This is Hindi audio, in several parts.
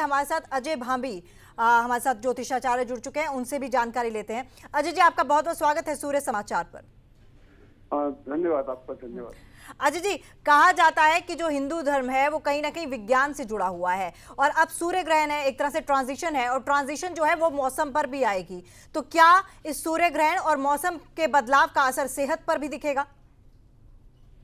हमारे साथ अजय भांबी हमारे साथ ज्योतिषाचार्य जुड़ चुके हैं, उनसे भी जानकारी लेते हैं। अजय जी, आपका बहुत बहुत स्वागत है सूर्य समाचार पर। धन्यवाद आपका, धन्यवाद। अजय जी, कहा जाता है कि जो हिंदू धर्म है वो कहीं ना कहीं विज्ञान से जुड़ा हुआ है और अब सूर्य ग्रहण है, एक तरह से ट्रांजिशन है और ट्रांजिशन जो है वो मौसम पर भी आएगी। तो क्या इस सूर्य ग्रहण और मौसम के बदलाव का असर सेहत पर भी दिखेगा?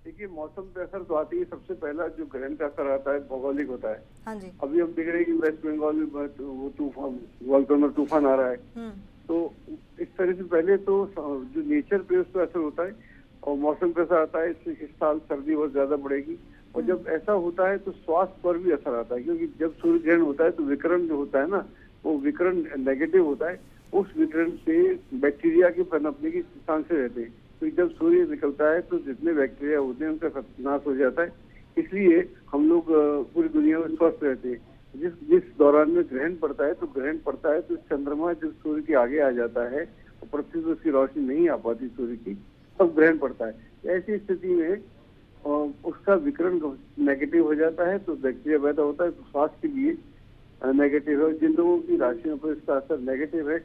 देखिए, मौसम पे असर तो आती है। सबसे पहला जो ग्रहण का असर आता है भौगोलिक होता है। हाँ जी। अभी हम देख रहे हैं कि वेस्ट बंगाल में वो तूफान, वॉल्केनो तूफान आ रहा है। तो इस तरह से पहले तो जो नेचर पे उस पर असर होता है और मौसम पे असर आता है। इस साल सर्दी बहुत ज्यादा बढ़ेगी और जब ऐसा होता है तो स्वास्थ्य पर भी असर आता है, क्योंकि जब सूर्य ग्रहण होता है तो विकिरण जो होता है ना, वो विकिरण नेगेटिव होता है। उस विकिरण से बैक्टीरिया के पनपने की चांसेस रहते हैं। तो जब सूर्य निकलता है तो जितने बैक्टीरिया होते हैं उनका नाश हो जाता है। इसलिए हम लोग पूरी दुनिया में स्वस्थ रहते हैं। जिस जिस दौरान में ग्रहण पड़ता है तो चंद्रमा जब सूर्य के आगे आ जाता है और पृथ्वी पर उसकी रोशनी नहीं आ पाती सूर्य की, तब ग्रहण पड़ता है। ऐसी स्थिति में उसका विकिरण नेगेटिव हो जाता है तो बैक्टीरिया पैदा होता है, तो स्वास्थ्य के लिए नेगेटिव है। जिन लोगों की राशियों पर इसका असर नेगेटिव है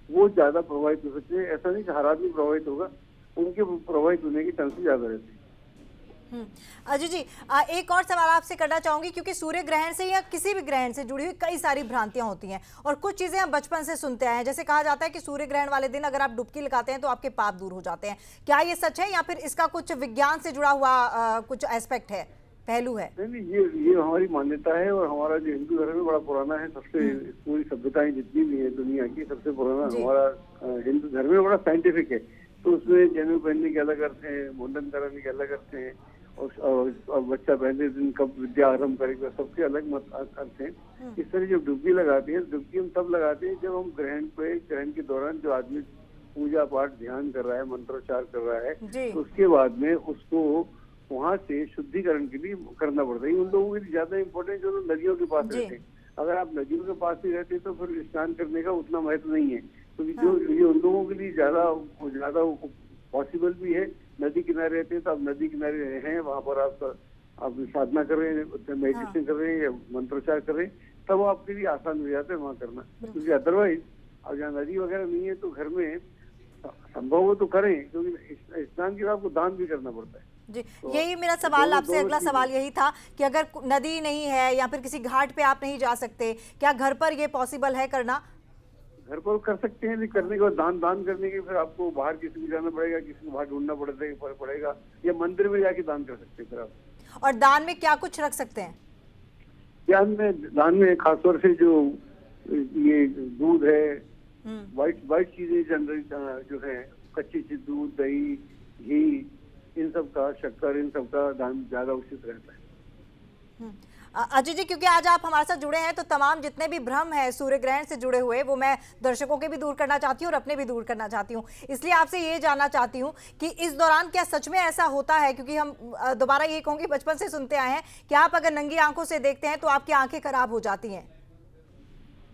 वो ज्यादा प्रभावित हो सकते हैं। ऐसा नहीं कि हर आदमी प्रभावित होगा, उनके प्रभावित होने की चांसेस ज्यादा रहती है। अजय जी, एक और सवाल आपसे करना चाहूंगी, क्योंकि सूर्य ग्रहण से या किसी भी ग्रहण से जुड़ी हुई कई सारी भ्रांतियां होती हैं और कुछ चीजें हम बचपन से सुनते आए हैं। जैसे कहा जाता है कि सूर्य ग्रहण वाले दिन अगर आप डुबकी लगाते हैं तो आपके पाप दूर हो जाते हैं। क्या ये सच है या फिर इसका कुछ विज्ञान से जुड़ा हुआ कुछ एस्पेक्ट है, पहलू है? नहीं, ये हमारी मान्यता है और हमारा जो हिंदू धर्म है बड़ा पुराना है। सबसे पूरी सभ्यताएं जितनी भी है दुनिया की, सबसे पुराना हमारा हिंदू धर्म है, बड़ा साइंटिफिक है। तो उसमें जनेऊ पहनने के अलग अर्थ हैं, मुंडन कराने के अलग अर्थ हैं और बच्चा पहले दिन कब विद्या आरंभ करेगा, सबके अलग मत अर्थ हैं। इस तरह जब डुबकी लगाते हैं, डुबकी हम तब लगाते हैं जब हम ग्रहण के दौरान जो आदमी पूजा पाठ ध्यान कर रहा है, मंत्रोच्चार कर रहा है, तो उसके बाद में उसको वहाँ से शुद्धिकरण के लिए करना पड़ता है। उन लोगों के लिए ज्यादा इम्पोर्टेंट जो लोग नदियों के पास रहते हैं। अगर आप नदियों के पास ही रहते तो फिर स्नान करने का उतना महत्व नहीं है, क्योंकि जो ये उन लोगों के लिए ज्यादा पॉसिबल भी है। नदी किनारे रहते हैं तो आप नदी किनारे हैं, वहाँ पर आप साधना कर रहे हैं, मेडिटेशन कर रहे हैं या मंत्रोच्चार कर रहे हैं, तब आपके लिए आसान हो जाता है वहाँ करना। क्योंकि अदरवाइज अब जहाँ नदी वगैरह नहीं है तो घर में संभव हो तो करें, क्योंकि स्नान के बाद आपको दान भी करना पड़ता है। जी, यही मेरा सवाल आपसे, अगला सवाल यही था कि अगर नदी नहीं है या फिर किसी घाट पे आप नहीं जा सकते, क्या घर पर ये पॉसिबल है करना? घर पर कर सकते हैं, लेकिन करने के बाद दान करने के फिर आपको बाहर किसी को जाना पड़ेगा, किसी को बाहर ढूंढना पड़ेगा या मंदिर में जाके दान कर सकते हैं फिर आप। और दान में क्या कुछ रख सकते हैं? दान में खासतौर से जो ये दूध है, वाइट चीजें जनरली जो है, कच्ची चीज, दूध, दही, घी, इन सब का, शक्कर, इन सब का दान ज्यादा उचित रहता है। अजय जी, क्योंकि आज आप हमारे साथ जुड़े हैं तो तमाम जितने भी भ्रम है सूर्य ग्रहण से जुड़े हुए वो मैं दर्शकों के भी दूर करना चाहती हूँ और अपने भी दूर करना चाहती हूँ। इसलिए आपसे ये जानना चाहती हूँ कि इस दौरान क्या सच में ऐसा होता है, क्योंकि हम दोबारा ये कहूँगी बचपन से सुनते आए हैं कि आप अगर नंगी आंखों से देखते हैं तो आपकी आंखें खराब हो जाती हैं।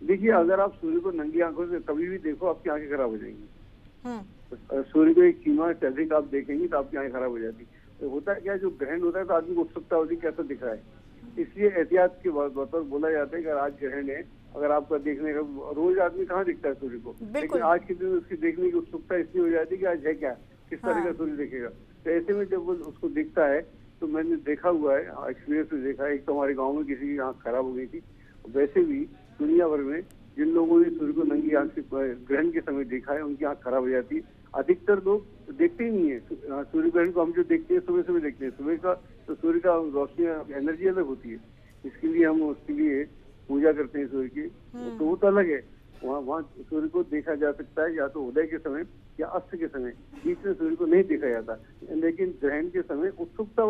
देखिए, अगर आप सूर्य को नंगी आंखों से कभी भी देखो आपकी आंखें खराब हो जाएंगी। सूर्य को एक सीमा से अधिक आप देखेंगे तो आपकी आंखें खराब हो जाती। तो होता है क्या, जो ग्रहण होता है तो आदमी को उत्सुकता होती है कैसा दिख रहा है। इसलिए एहतियात के बतौर बोला जाता है कि आज ग्रहण है, अगर आपका देखने का, रोज आदमी कहाँ दिखता है सूर्य को, लेकिन आज के दिन उसकी देखने की उत्सुकता इसलिए हो जाती है कि आज है क्या, किस तरह का सूर्य दिखेगा। तो ऐसे में जब वो उसको दिखता है तो मैंने देखा हुआ है, एक्सपीरियंस से देखा है। एक तो हमारे गाँव में किसी की आँख खराब हो गई थी। वैसे भी दुनिया भर में जिन लोगों ने सूर्य को नंगी आंख से ग्रहण के समय देखा है उनकी आंख खराब हो जाती है। अधिकतर लोग देखते ही नहीं है सूर्य ग्रहण को। हम जो देखते हैं सुबह देखते हैं, सुबह का तो सूर्य का रोशनी एनर्जी अलग होती है, इसके लिए हम उसके लिए पूजा करते हैं सूर्य की, तो वो तो अलग है। वहाँ सूर्य को देखा जा सकता है या तो उदय के समय या अस्त के समय, बीच में सूर्य को नहीं देखा जाता। लेकिन ग्रहण के समय उत्सुकता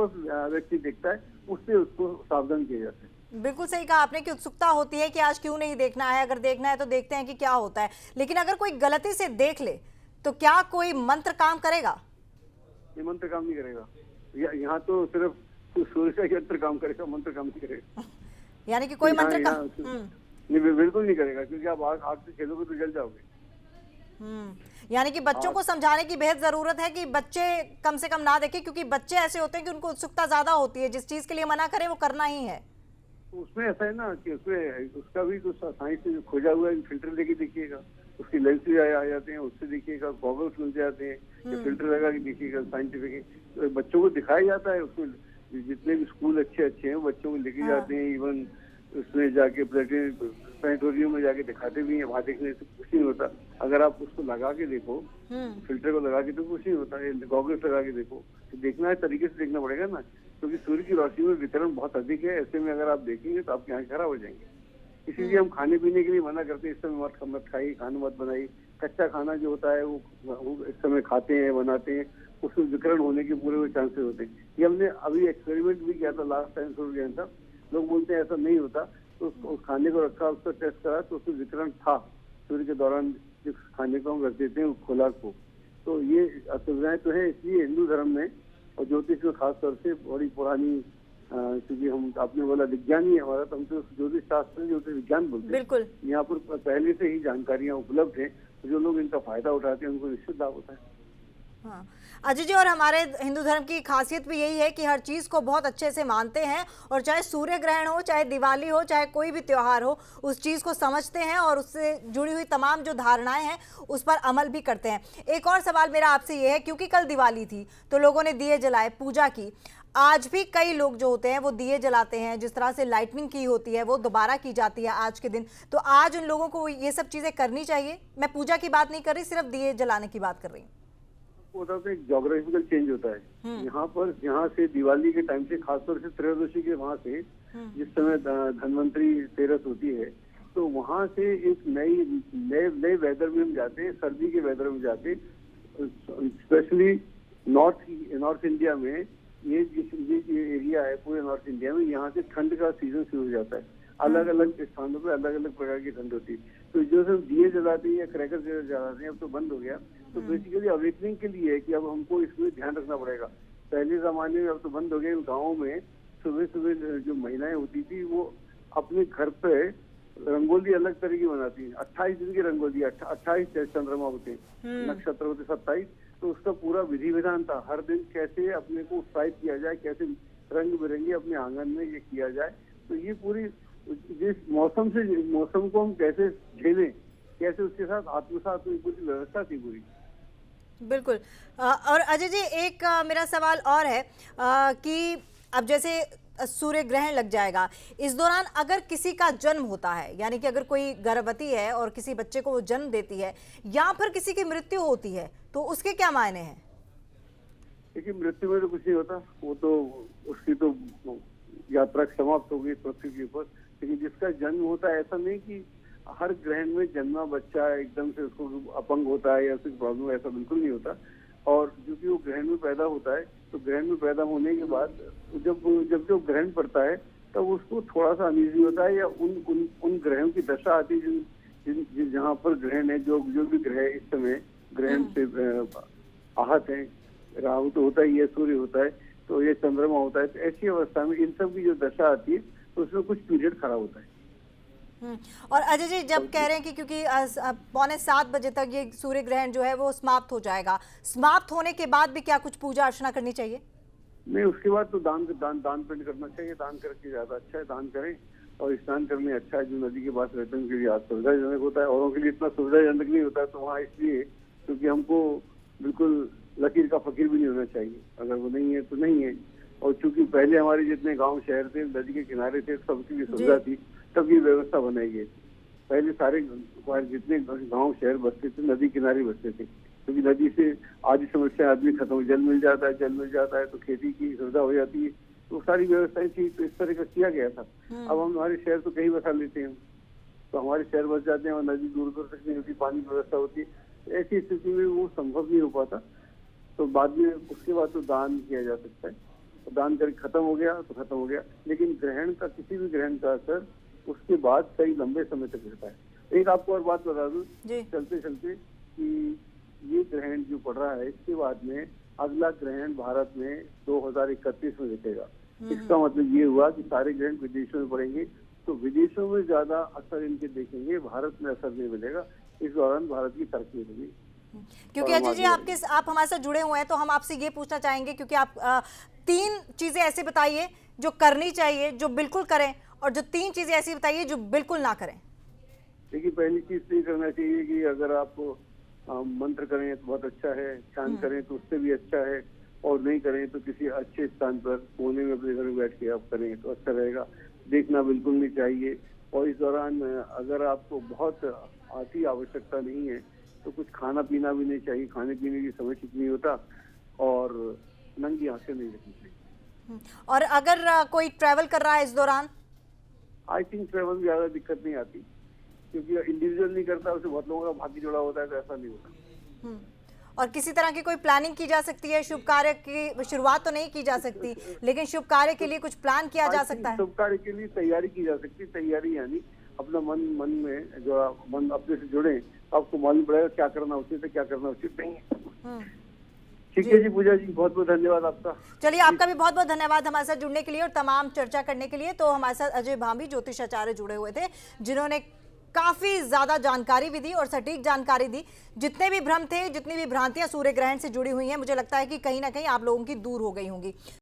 व्यक्ति देखता है, उससे उसको सावधान किया जाता है। बिल्कुल सही कहा आपने कि उत्सुकता होती है कि आज क्यों नहीं देखना है, अगर देखना है तो देखते हैं कि क्या होता है। लेकिन अगर कोई गलती से देख ले तो क्या कोई मंत्र काम करेगा? ये मंत्र काम नहीं करेगा। यहाँ तो सिर्फ सूर्य का यंत्र काम करेगा, मंत्र काम नहीं करेगा। यानी कि कोई मंत्र काम नहीं, बिल्कुल नहीं करेगा, क्योंकि आप आग से खेलोगे तो जल जाओगे। यानी कि बच्चों को समझाने की बेहद जरूरत है कि बच्चे कम से कम ना देखें, क्योंकि बच्चे ऐसे होते हैं कि उनको उत्सुकता ज्यादा होती है, जिस चीज के लिए मना करें वो करना ही है। तो उसमें ऐसा है ना कि उसमें उसका भी कुछ साइंस से खोजा हुआ है, फिल्टर लेके देखिएगा, उसकी लेंस भी आ जाते हैं, उससे देखिएगा, गॉगल्स मिल जाते हैं, या फिल्टर लगा के देखिएगा साइंटिफिक। तो बच्चों को दिखाया जाता है, उसमें जितने भी स्कूल अच्छे अच्छे हैं बच्चों को लेके जाते हैं, इवन उसमें जाके प्लेनेटोरियम में जाके दिखाते भी हैं। वहाँ देखने से कुछ नहीं होता, अगर आप उसको लगा के देखो, फिल्टर को लगा के तो कुछ नहीं होता है, गॉगल्स लगा के देखो। तो देखना है, तरीके से देखना पड़ेगा ना, क्योंकि सूर्य की रोशनी में वितरण बहुत अधिक है। ऐसे में अगर आप देखेंगे तो आपकी आंखें खराब हो जाएंगी। इसीलिए हम खाने पीने के लिए मना करते हैं, इस समय मत खाइए, खाना मत बनाइए। कच्चा खाना जो होता है वो इस समय खाते हैं, बनाते हैं, उसमें विकरण होने के पूरे चांसेस होते हैं। ये हमने अभी एक्सपेरिमेंट भी किया था, लास्ट टाइम सूर्य ग्रहण था। लोग बोलते हैं ऐसा नहीं होता, तो उस खाने को रखा, उसका टेस्ट करा तो उसमें विकरण था सूर्य के दौरान, जिस खाने को हम रख देते हैं खुराक को। तो ये असुविधाएं तो है। इसलिए हिंदू धर्म में और ज्योतिष में खासतौर से बड़ी पुरानी, क्योंकि हम आपने बोला विज्ञान ही है हमारा, तो हम तो ज्योतिष शास्त्र ज्योतिष विज्ञान बोलते हैं। बिल्कुल, यहाँ पर पहले से ही जानकारियां उपलब्ध है, तो जो लोग इनका फायदा उठाते हैं उनको निश्चित लाभ होता है। हाँ अजय जी, और हमारे हिंदू धर्म की खासियत भी यही है कि हर चीज़ को बहुत अच्छे से मानते हैं, और चाहे सूर्य ग्रहण हो, चाहे दिवाली हो, चाहे कोई भी त्योहार हो, उस चीज़ को समझते हैं और उससे जुड़ी हुई तमाम जो धारणाएं हैं उस पर अमल भी करते हैं। एक और सवाल मेरा आपसे ये है, क्योंकि कल दिवाली थी तो लोगों ने दिए जलाए, पूजा की। आज भी कई लोग जो होते हैं वो दिए जलाते हैं, जिस तरह से लाइटनिंग की होती है वो दोबारा की जाती है आज के दिन। तो आज उन लोगों को ये सब चीज़ें करनी चाहिए। मैं पूजा की बात नहीं कर रही, सिर्फ दिए जलाने की बात कर रही हूँ। होता है एक जोग्राफिकल चेंज होता है। यहाँ पर यहाँ से दिवाली के टाइम से, खासतौर से त्रयोदशी के वहाँ से, जिस समय धनवंतरी तेरस होती है, तो वहाँ से एक नए वेदर में हम जाते हैं, सर्दी के वेदर में जाते हैं। स्पेशली नॉर्थ इंडिया में, ये एरिया है पूरे नॉर्थ इंडिया में, यहाँ से ठंड का सीजन शुरू हो जाता है। अलग अलग स्थानों पे अलग अलग प्रकार की ठंड होती है। तो जो सब दिए जलाते हैं या क्रैकर जलाते हैं, अब तो बंद हो गया। तो बेसिकली अवेकनिंग के लिए है कि अब हमको इसमें ध्यान रखना पड़ेगा। पहले जमाने में, अब तो बंद हो गया, गाँव में सुबह सुबह जो महिलाएं होती थी वो अपने घर पे रंगोली अलग तरह की बनाती है। 28 दिन की रंगोली, 28 चंद्रमा होते हैं, नक्षत्र होते 27। तो उसका पूरा विधि विधान था, हर दिन कैसे अपने को उत्साहित किया जाए, कैसे रंग बिरंगे अपने आंगन में ये किया जाए। तो ये पूरी जिस मौसम को हम कैसे झेलें, कैसे उसके साथ आत्मसात हुई, पूरी व्यवस्था थी पूरी। बिल्कुल। और अजय जी, एक मेरा सवाल और है कि अब जैसे सूर्य ग्रहण लग जाएगा, इस दौरान अगर किसी का जन्म होता है, यानी कि अगर कोई गर्भवती है और किसी बच्चे को वो जन्म देती है, या फिर किसी की मृत्यु होती है, तो उसके क्या मायने हैं? देखिए, मृत्यु में तो कुछ नहीं होता, वो तो उसकी तो यात्रा समाप्त हो गई पृथ्वी के ऊपर। लेकिन जिसका जन्म होता है, ऐसा नहीं कि हर ग्रहण में जन्मा बच्चा एकदम से उसको अपंग होता है या फिर प्रॉब्लम, ऐसा बिल्कुल नहीं होता। और क्योंकि वो ग्रहण में पैदा होता है, तो ग्रहण में पैदा होने के बाद जब जो ग्रहण पड़ता है तब उसको थोड़ा सा अनईजी होता है, या उन ग्रहों की दशा आती है जहाँ पर ग्रहण है। जो भी ग्रह इस समय ग्रहण से आहत है, राहु तो होता ही है, सूर्य होता है, तो ये चंद्रमा होता है। तो ऐसी अवस्था में इन सब की जो दशा आती है तो उसमें कुछ पीरियड खराब होता है। और अजय जी, जब कह रहे हैं कि क्योंकि 6:45 बजे तक ये सूर्य ग्रहण जो है वो समाप्त हो जाएगा, समाप्त होने के बाद भी क्या कुछ पूजा अर्चना करनी चाहिए? नहीं, उसके बाद तो दान पुण्य करना चाहिए। दान करके ज्यादा अच्छा है, दान करें। और स्नान करने अच्छा है, जो नदी के पास रहते हैं उनके लिए सुविधाजनक होता है, औरों के लिए इतना सुविधाजनक नहीं होता। तो वहाँ इसलिए क्योंकि हमको बिल्कुल लकीर का फकीर भी नहीं होना चाहिए, अगर वो नहीं है तो नहीं है। और चूंकि पहले हमारे जितने गांव शहर थे नदी के किनारे थे, सबकी भी सुविधा थी, तब ये व्यवस्था बनाई गई। पहले सारे जितने गांव शहर बसते थे नदी किनारे बसते थे, क्योंकि नदी से आधी समस्या आदमी खत्म हो, जल मिल जाता है तो खेती की सुविधा हो जाती है। तो सारी व्यवस्थाएं थी, तो इस तरह का किया गया था। अब हम हमारे शहर तो कहीं बसा लेते हैं, तो हमारे शहर बस जाते हैं और नदी दूर दूर तक नहीं होती, पानी की व्यवस्था होती है। ऐसी स्थिति में वो संभव नहीं हो पाता। तो बाद में उसके बाद तो दान किया जा सकता है, तो दान करके खत्म हो गया तो खत्म हो गया। लेकिन ग्रहण का, किसी भी ग्रहण का असर उसके बाद कई लंबे समय तक रहता है। एक आपको और बात बता दूं चलते चलते कि ये ग्रहण जो पड़ रहा है, इसके बाद में अगला ग्रहण भारत में 2031 में दिखेगा। इसका मतलब ये हुआ कि सारे ग्रहण विदेशों में पड़ेंगे, तो विदेशों में ज्यादा असर इनके देखेंगे, भारत में असर नहीं मिलेगा। इस दौरान भारत की तरक्की होगी। क्योंकि अजय जी, आप हमारे साथ जुड़े हुए हैं, तो हम आपसे ये पूछना चाहेंगे, क्योंकि आप 3 चीजें ऐसे बताइए जो करनी चाहिए, जो बिल्कुल करें, और जो 3 चीजें ऐसी बताइए जो बिल्कुल ना करें। देखिए, पहली चीज तो ये करना चाहिए कि अगर आप मंत्र करें तो बहुत अच्छा है, ध्यान करें तो उससे भी अच्छा है, और नहीं करें तो किसी अच्छे स्थान पर कोने में अपने घर में बैठ के आप करें तो अच्छा रहेगा। देखना बिल्कुल नहीं चाहिए, और इस दौरान अगर आपको बहुत अति आवश्यकता नहीं है तो कुछ खाना पीना भी नहीं चाहिए, खाने पीने की समय ठीक नहीं होता, और नंगी आंखें नहीं रखनी चाहिए। और अगर कोई ट्रैवल कर रहा है इस दौरान? आई थिंक ट्रेवल में ज्यादा दिक्कत नहीं आती, क्योंकि इंडिविजुअल नहीं करता, उसे बहुत लोगों का भाग्य जुड़ा होता है, तो ऐसा नहीं होता। और किसी तरह की कोई प्लानिंग की जा सकती है? शुभ कार्य की शुरुआत तो नहीं की जा सकती, लेकिन शुभ कार्य के लिए कुछ प्लान किया जा सकता है? शुभ कार्य के लिए तैयारी की जा सकती है। तैयारी यानी अपना मन में जो मन अपने से जुड़े, आपको मालूम पड़ेगा क्या करना उचित है, क्या करना उचित नहीं है। ठीक है जी पूजा जी, बहुत बहुत धन्यवाद आपका। चलिए, आपका भी बहुत बहुत धन्यवाद हमारे साथ जुड़ने के लिए और तमाम चर्चा करने के लिए। तो हमारे साथ अजय भांभी ज्योतिषाचार्य जुड़े हुए थे, जिन्होंने काफी ज्यादा जानकारी भी दी और सटीक जानकारी दी। जितने भी भ्रम थे, जितनी भी भ्रांतियां सूर्य ग्रहण से जुड़ी हुई हैं, मुझे लगता है कि कहीं ना कहीं आप लोगों की दूर हो गई होंगी।